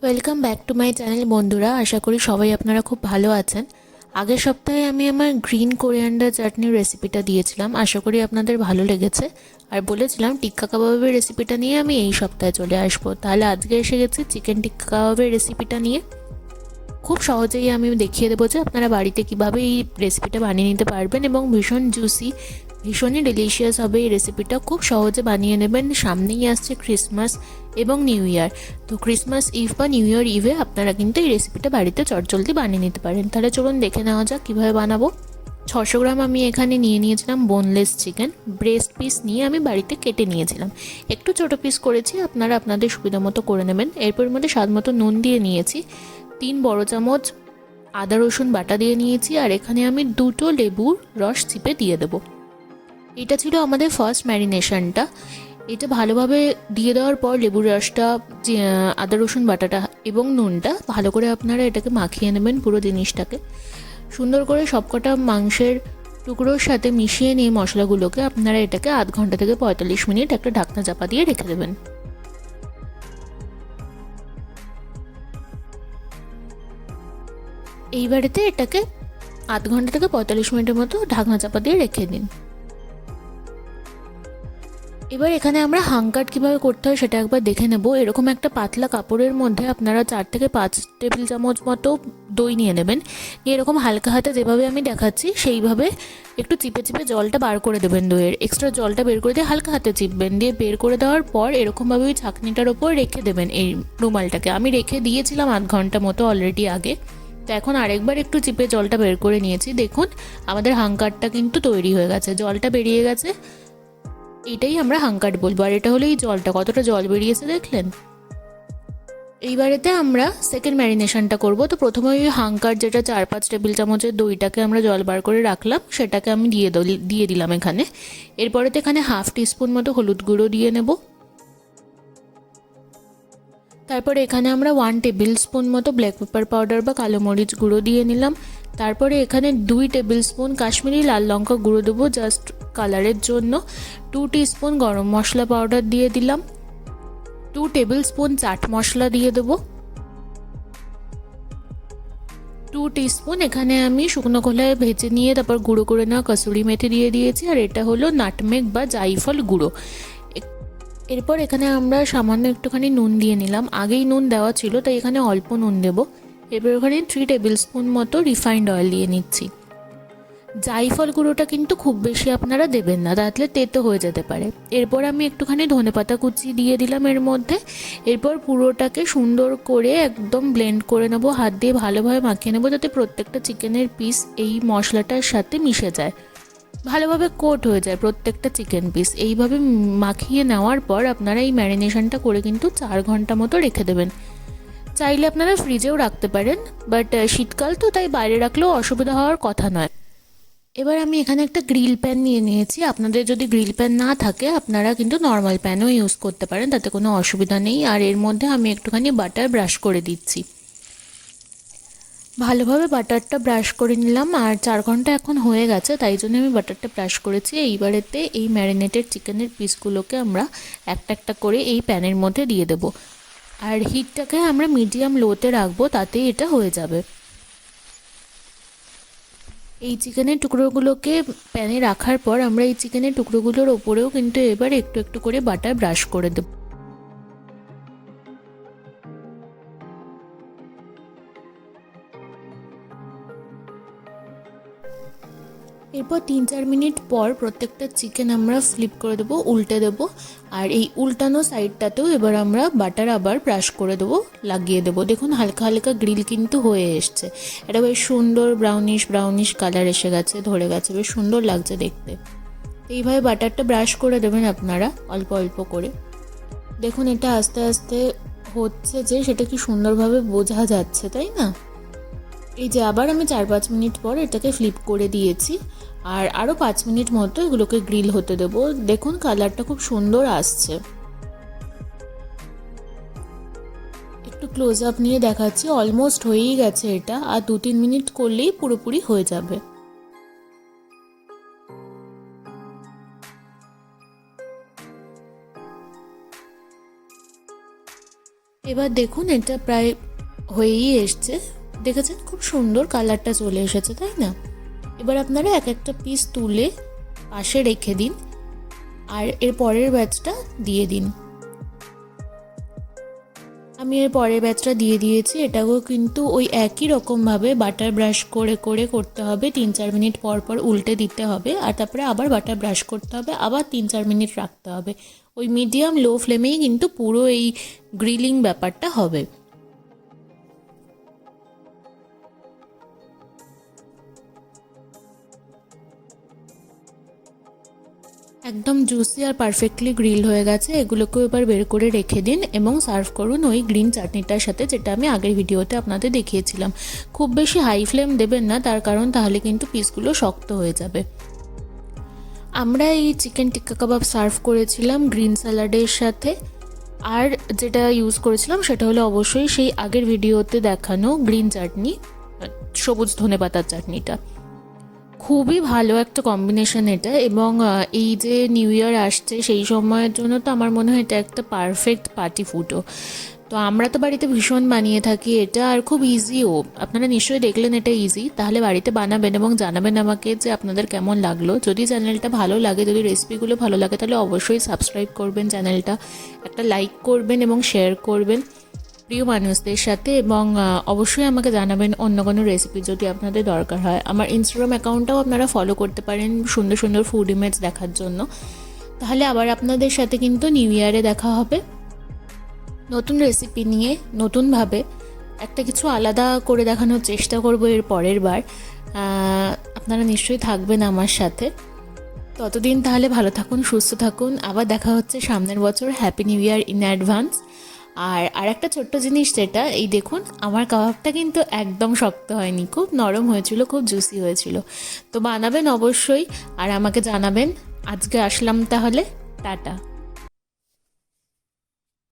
Welcome back to my channel বন্ধুরা। আশা করি সবাই আপনারা খুব ভালো আছেন। আগের সপ্তাহে আমি আমার গ্রিন কোরিয়ান্ডার চাটনির রেসিপিটা দিয়েছিলাম, আশা করি আপনাদের ভালো লেগেছে। আর বলেছিলাম টিক্কা কাবাবের রেসিপিটা নিয়ে আমি এই সপ্তাহে চলে আসবো। তাহলে আজকে এসে গেছি চিকেন টিক্কা কাবাবের রেসিপিটা নিয়ে। খুব সহজেই আমি দেখিয়ে দেবো যে আপনারা বাড়িতে কীভাবে এই রেসিপিটা বানিয়ে নিতে পারবেন এবং ভীষণ জুসি, ভীষণই ডেলিশিয়াস হবে এই রেসিপিটা। খুব সহজে বানিয়ে নেবেন। সামনেই আসছে ক্রিসমাস এবং নিউ ইয়ার, তো ক্রিসমাস ইভ বা নিউ ইয়ার ইভে আপনারা কিন্তু এই রেসিপিটা বাড়িতে চটজলদি বানিয়ে নিতে পারেন। তাহলে চলুন দেখে নেওয়া যাক কীভাবে বানাবো। 600 গ্রাম আমি এখানে নিয়ে নিয়েছিলাম বোনলেস চিকেন। ব্রেস্ট পিস নিয়ে আমি বাড়িতে কেটে নিয়েছিলাম, একটু ছোটো পিস করেছি, আপনারা আপনাদের সুবিধা মতো করে নেবেন। এরপর মধ্যে স্বাদ মতো নুন দিয়ে নিয়েছি, 3 বড় চামচ আদা রসুন বাটা দিয়ে নিয়েছি, আর এখানে আমি 2টো লেবুর রস চিপে দিয়ে দেবো। এটা ছিল আমাদের ফার্স্ট ম্যারিনেশনটা। এটা ভালোভাবে দিয়ে দেওয়ার পর লেবুর রসটা, আদা রসুন বাটাটা এবং নুনটা ভালো করে আপনারা এটাকে মাখিয়ে নেবেন। পুরো জিনিসটাকে সুন্দর করে সবকটা মাংসের টুকরোর সাথে মিশিয়ে নিয়ে মশলাগুলোকে আপনারা এটাকে আধ ঘন্টা থেকে 45 মিনিট একটা ঢাকনা চাপা দিয়ে রেখে দেবেন। এইবারেতে এটাকে আধ ঘন্টা থেকে 45 মিনিটের মতো ঢাকনা চাপা দিয়ে রেখে দিন। এবার এখানে আমরা হাঙ্কাট কীভাবে করতে হয় সেটা একবার দেখে নেব। এরকম একটা পাতলা কাপড়ের মধ্যে আপনারা 4 থেকে 5 টেবিল চামচ মতো দই নিয়ে নেবেন। নিয়ে এরকম হালকা হাতে যেভাবে আমি দেখাচ্ছি সেইভাবে একটু চিপে চিপে জলটা বার করে দেবেন। দইয়ের এক্সট্রা জলটা বের করে দিয়ে হালকা হাতে চিপবেন, দিয়ে বের করে দেওয়ার পর এরকমভাবে ওই ছাঁকনিটার ওপর রেখে দেবেন। এই রুমালটাকে আমি রেখে দিয়েছিলাম আধ ঘন্টা মতো অলরেডি আগে। তো এখন আরেকবার একটু চিপে জলটা বের করে নিয়েছি। দেখুন আমাদের হাঙ্কারটা কিন্তু তৈরি হয়ে গেছে, জলটা বেরিয়ে গেছে। এটাই আমরা হাঙ্কাট বলবো। আর এটা হলো এই জলটা, কতটা জল বেরিয়েছে দেখলেন। এইবারেতে আমরা সেকেন্ড ম্যারিনেশনটা করব। তো প্রথমে ওই হাঙ্কাট, যেটা 4-5 টেবিল চামচের দইটাকে আমরা জল বার করে রাখলাম, সেটাকে আমি দিয়ে দিলাম এখানে। এরপরেতে এখানে হাফ টিস্পুন মতো হলুদ গুঁড়ো দিয়ে নেব। তারপরে এখানে আমরা 1 টেবিল স্পুন মতো ব্ল্যাক পেপার পাউডার বা কালো মরিচ গুঁড়ো দিয়ে নিলাম। তারপরে এখানে 2 টেবিল স্পুন কাশ্মীরি লাল লঙ্কা গুঁড়ো দেবো জাস্ট কালারের জন্য। 2 টিস্পুন গরম মশলা পাউডার দিয়ে দিলাম। 2 টেবিল স্পুন চাট মশলা দিয়ে দেবো। 2 টিস্পুন এখানে আমি শুকনো খোলায় ভেজে নিয়ে তারপর গুঁড়ো করে নেওয়া কসুরি মেথি দিয়ে দিয়েছি। আর এটা হলো নাটমেগ বা জাইফল গুঁড়ো। এরপর এখানে আমরা সামান্য একটুখানি নুন দিয়ে নিলাম, আগেই নুন দেওয়া ছিল তাই এখানে অল্প নুন দেবো। এরপর ওখানে 3 টেবিল স্পুন মতো রিফাইন্ড অয়েল দিয়ে নিচ্ছি। জাইফল গুঁড়োটা কিন্তু খুব বেশি আপনারা দেবেন না, তাহলে তেতো হয়ে যেতে পারে। এরপর আমি একটুখানি ধনেপাতা কুচি দিয়ে দিলাম এর মধ্যে। এরপর পুরোটাকে সুন্দর করে একদম ব্লেন্ড করে নেবো, হাত দিয়ে ভালোভাবে মাখিয়ে নেবো যাতে প্রত্যেকটা চিকেনের পিস এই মশলাটার সাথে মিশে যায়, ভালোভাবে কোট হয়ে যায় প্রত্যেকটা চিকেন পিস। এইভাবে মাখিয়ে নেওয়ার পর আপনারা এই ম্যারিনেশনটা করে কিন্তু 4 ঘন্টা মতো রেখে দেবেন। চাইলে আপনারা ফ্রিজেও রাখতে পারেন, বাট শীতকাল তো তাই বাইরে রাখলেও অসুবিধা হওয়ার কথা নয়। এবার আমি এখানে একটা গ্রিল প্যান নিয়ে নিয়েছি। আপনাদের যদি গ্রিল প্যান না থাকে আপনারা কিন্তু নর্মাল প্যানও ইউজ করতে পারেন, তাতে কোনো অসুবিধা নেই। আর এর মধ্যে আমি একটুখানি বাটার ব্রাশ করে দিচ্ছি। ভালোভাবে বাটারটা ব্রাশ করে নিলাম। আর 4 ঘন্টা এখন হয়ে গেছে, তাই জন্য আমি বাটারটা ব্রাশ করেছি। এইবারেতে এই ম্যারিনেটেড চিকেনের পিসগুলোকে আমরা একটা একটা করে এই প্যানের মধ্যে দিয়ে দেব। আর হিটটাকে আমরা মিডিয়াম লোতে রাখবো, তাতেই এটা হয়ে যাবে। এই চিকেনের টুকরোগুলোকে প্যানে রাখার পর আমরা এই চিকেনের টুকরোগুলোর ওপরেও কিন্তু এবার একটু একটু করে বাটার ব্রাশ করে দেব। এরপর 3-4 মিনিট পর প্রত্যেকটা চিকেন আমরা ফ্লিপ করে দেবো, উল্টে দেবো। আর এই উল্টানো সাইডটাতেও এবার আমরা বাটার আবার ব্রাশ করে দেবো, লাগিয়ে দেবো। দেখুন হালকা হালকা গ্রিল কিন্তু হয়ে এসছে, এটা বেশ সুন্দর ব্রাউনিশ কালার এসে গেছে, ধরে গেছে, বেশ সুন্দর লাগছে দেখতে। এইভাবে বাটারটা ব্রাশ করে দেবেন আপনারা অল্প অল্প করে। দেখুন এটা আস্তে আস্তে হচ্ছে যে সেটা কি সুন্দরভাবে বোঝা যাচ্ছে, তাই না? এই যে আবার আমি 4-5 মিনিট পর এটাকে ফ্লিপ করে দিয়েছি। আর আরও 5 মিনিট মতো এগুলোকে গ্রিল হতে দেবো। দেখুন কালারটা খুব সুন্দর আসছে। একটু ক্লোজ আপ নিয়ে দেখাচ্ছি, অলমোস্ট হয়েই গেছে এটা। আর 2-3 মিনিট করলেই পুরোপুরি হয়ে যাবে। এবার দেখুন এটা প্রায় হয়েই এসছে, দেখেছেন খুব সুন্দর কালারটা চলে এসেছে, তাই না? এবার আপনারা এক একটা পিস তুলে পাশে রেখে দিন আর এর পরের ব্যাচটা দিয়ে দিন। আমি এর পরের ব্যাচটা দিয়ে দিয়েছি। এটাকেও কিন্তু ওই একই রকমভাবে বাটার ব্রাশ করে করে করতে হবে, 3-4 মিনিট পর পর উল্টে দিতে হবে আর তারপরে আবার বাটার ব্রাশ করতে হবে, আবার 3-4 মিনিট রাখতে হবে। ওই মিডিয়াম লো ফ্লেমেই কিন্তু পুরো এই গ্রিলিং ব্যাপারটা হবে। একদম জুসি আর পারফেক্টলি গ্রিল হয়ে গেছে। এগুলোকেও এবার বের করে রেখে দিন এবং সার্ভ করুন ওই গ্রিন চাটনিটার সাথে, যেটা আমি আগের ভিডিওতে আপনাদের দেখিয়েছিলাম। খুব বেশি হাই ফ্লেম দেবেন না, তার কারণ তাহলে কিন্তু পিসগুলো শক্ত হয়ে যাবে। আমরা এই চিকেন টিক্কা কাবাব সার্ভ করেছিলাম গ্রিন স্যালাডের সাথে, আর যেটা ইউজ করেছিলাম সেটা হলো অবশ্যই সেই আগের ভিডিওতে দেখানো গ্রিন চাটনি, সবুজ ধনেপাতার চাটনিটা। খুবই ভালো একটা কম্বিনেশন এটা, এবং এই যে নিউ ইয়ার আসছে সেই সময়ের জন্য তো আমার মনে হয় এটা একটা পারফেক্ট পার্টি ফুডও। তো আমরা তো বাড়িতে ভীষণ বানিয়ে থাকি এটা, আর খুব ইজিও। আপনারা নিশ্চয়ই দেখলেন এটা ইজি, তাহলে বাড়িতে বানাবেন এবং জানাবেন আমাকে যে আপনাদের কেমন লাগলো। যদি চ্যানেলটা ভালো লাগে, যদি রেসিপিগুলো ভালো লাগে, তাহলে অবশ্যই সাবস্ক্রাইব করবেন চ্যানেলটা, একটা লাইক করবেন এবং শেয়ার করবেন প্রিয় মানুষদের সাথে, এবং অবশ্যই আমাকে জানাবেন অন্য কোনো রেসিপি যদি আপনাদের দরকার হয়। আমার ইনস্টাগ্রাম অ্যাকাউন্টটাও আপনারা ফলো করতে পারেন সুন্দর সুন্দর ফুড ইমেজ দেখার জন্য। তাহলে আবার আপনাদের সাথে কিন্তু নিউ ইয়ারে দেখা হবে নতুন রেসিপি নিয়ে, নতুনভাবে একটা কিছু আলাদা করে দেখানোর চেষ্টা করব এর পরের বার। আপনারা নিশ্চয়ই থাকবেন আমার সাথে। ততদিন তাহলে ভালো থাকুন, সুস্থ থাকুন। আবার দেখা হচ্ছে সামনের বছর। Happy new year in advance. আর একটা ছোট্ট জিনিস, যেটা এই দেখুন, আমার কাবাবটা কিন্তু একদম শক্ত হয়নি, খুব নরম হয়েছিল, খুব জুসি হয়েছিল। তো বানাবেন অবশ্যই আর আমাকে জানাবেন। আজকে আসলাম তাহলে, টাটা।